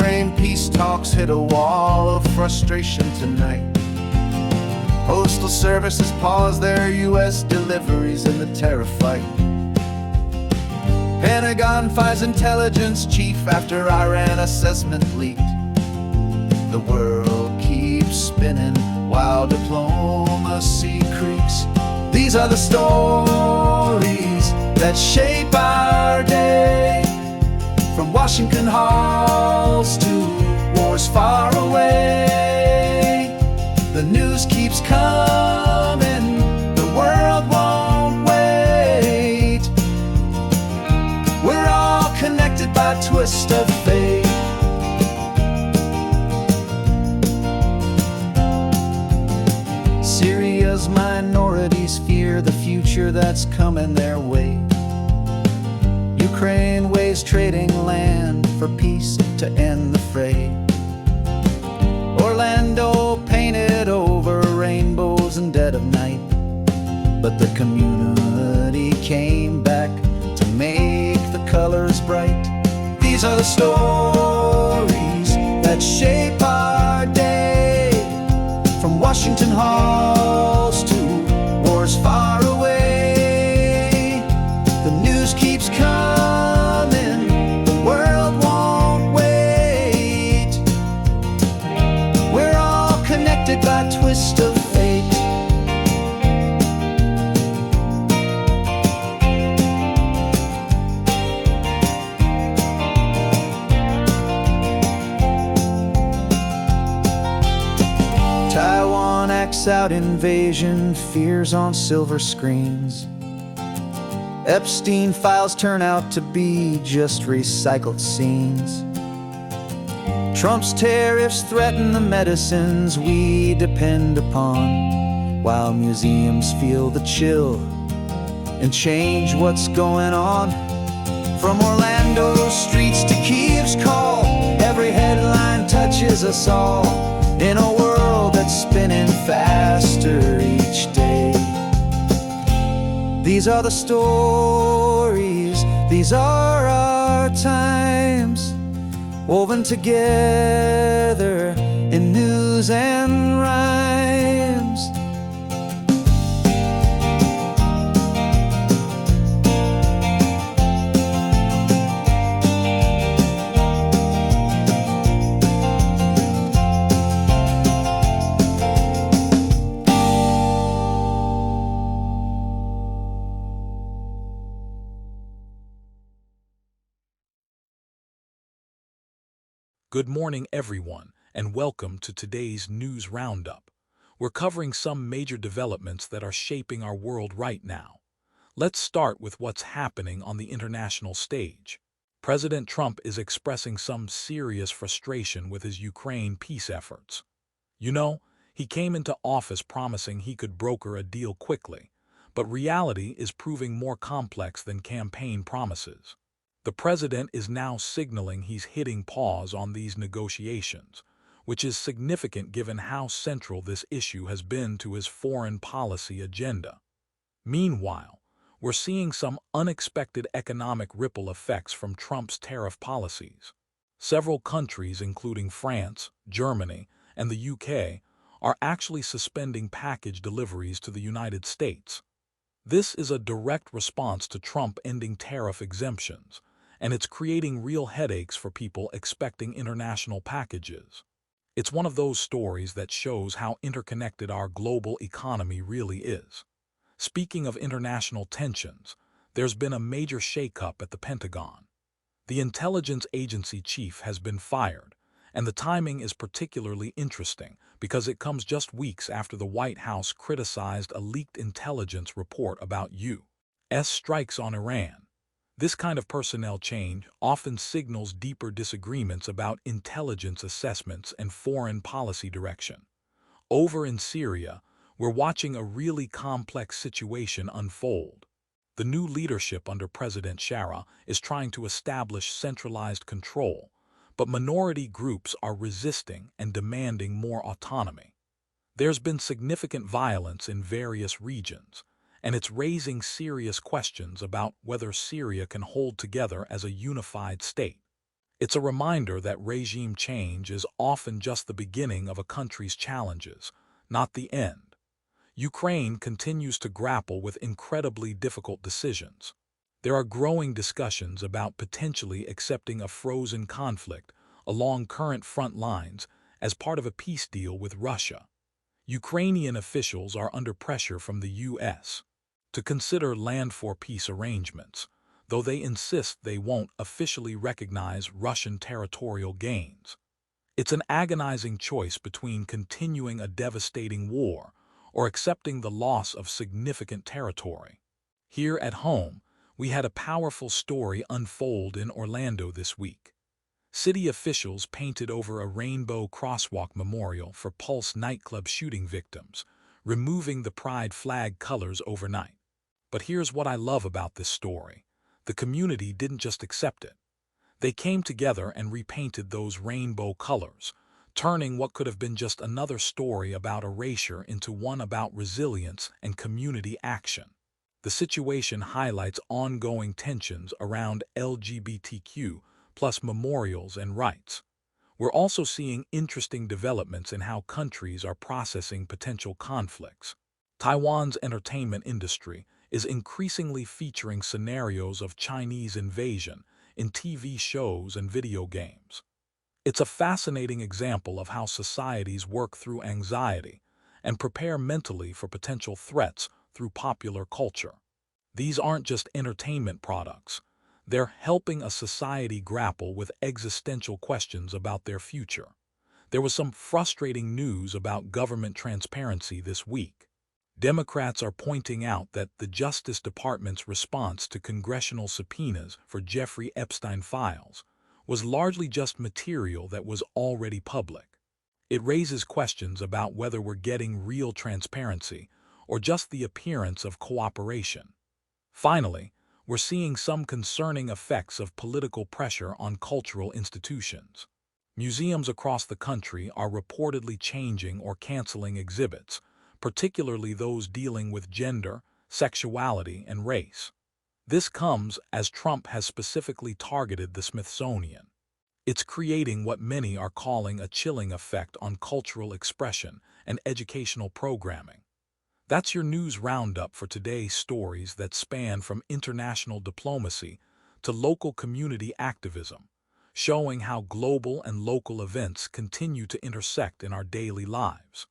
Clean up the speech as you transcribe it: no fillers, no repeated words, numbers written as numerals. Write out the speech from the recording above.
Ukraine peace talks hit a wall of frustration tonight. Postal services pause their U.S. deliveries in the tariff fight. Pentagon fires intelligence chief after Iran assessment leaked. The world keeps spinning while diplomacy creaks. These are the stories that shape our day, from Washington halls to wars far away. The news keeps coming, the world won't wait. We're all connected by a twist of fate. Syria's minorities fear the future that's coming their way. Ukraine weighs trading land for peace to end the fray. Orlando painted over rainbows in dead of night, but the community came back to make the colors bright. These are the stories that shape our day, from Washington halls to wars far away. The news keeps coming, the world won't wait. We're all connected by a twist of fate. Taiwan acts out invasion fears on silver screens. Epstein files turn out to be just recycled scenes. Trump's tariffs threaten the medicines we depend upon, while museums feel the chill and change what's going on. From Orlando's streets to Kiev's call, every headline touches us all, in a world that's spinning faster each day. These are the stories, these are our times, woven together in news and rhymes. Good morning, everyone, and welcome to today's News Roundup. We're covering some major developments that are shaping our world right now. Let's start with what's happening on the international stage. President Trump is expressing some serious frustration with his Ukraine peace efforts. You know, he came into office promising he could broker a deal quickly, but reality is proving more complex than campaign promises. The president is now signaling he's hitting pause on these negotiations, which is significant given how central this issue has been to his foreign policy agenda. Meanwhile, we're seeing some unexpected economic ripple effects from Trump's tariff policies. Several countries, including France, Germany, and the UK, are actually suspending package deliveries to the United States. This is a direct response to Trump ending tariff exemptions, and it's creating real headaches for people expecting international packages. It's one of those stories that shows how interconnected our global economy really is. Speaking of international tensions, there's been a major shakeup at the Pentagon. The intelligence agency chief has been fired, and the timing is particularly interesting because it comes just weeks after the White House criticized a leaked intelligence report about U.S. strikes on Iran. This kind of personnel change often signals deeper disagreements about intelligence assessments and foreign policy direction. Over in Syria, we're watching a really complex situation unfold. The new leadership under President Shara is trying to establish centralized control, but minority groups are resisting and demanding more autonomy. There's been significant violence in various regions, and it's raising serious questions about whether Syria can hold together as a unified state. It's a reminder that regime change is often just the beginning of a country's challenges, not the end. Ukraine continues to grapple with incredibly difficult decisions. There are growing discussions about potentially accepting a frozen conflict along current front lines as part of a peace deal with Russia. Ukrainian officials are under pressure from the U.S. to consider land-for-peace arrangements, though they insist they won't officially recognize Russian territorial gains. It's an agonizing choice between continuing a devastating war or accepting the loss of significant territory. Here at home, we had a powerful story unfold in Orlando this week. City officials painted over a rainbow crosswalk memorial for Pulse nightclub shooting victims, removing the pride flag colors overnight. But here's what I love about this story. The community didn't just accept it. They came together and repainted those rainbow colors, turning what could have been just another story about erasure into one about resilience and community action. The situation highlights ongoing tensions around LGBTQ plus memorials and rights. We're also seeing interesting developments in how countries are processing potential conflicts. Taiwan's entertainment industry is increasingly featuring scenarios of Chinese invasion in TV shows and video games. It's a fascinating example of how societies work through anxiety and prepare mentally for potential threats through popular culture. These aren't just entertainment products. They're helping a society grapple with existential questions about their future. There was some frustrating news about government transparency this week. Democrats are pointing out that the Justice Department's response to congressional subpoenas for Jeffrey Epstein files was largely just material that was already public. It raises questions about whether we're getting real transparency or just the appearance of cooperation. Finally, we're seeing some concerning effects of political pressure on cultural institutions. Museums across the country are reportedly changing or canceling exhibits, particularly those dealing with gender, sexuality, and race. This comes as Trump has specifically targeted the Smithsonian. It's creating what many are calling a chilling effect on cultural expression and educational programming. That's your news roundup for today's stories that span from international diplomacy to local community activism, showing how global and local events continue to intersect in our daily lives.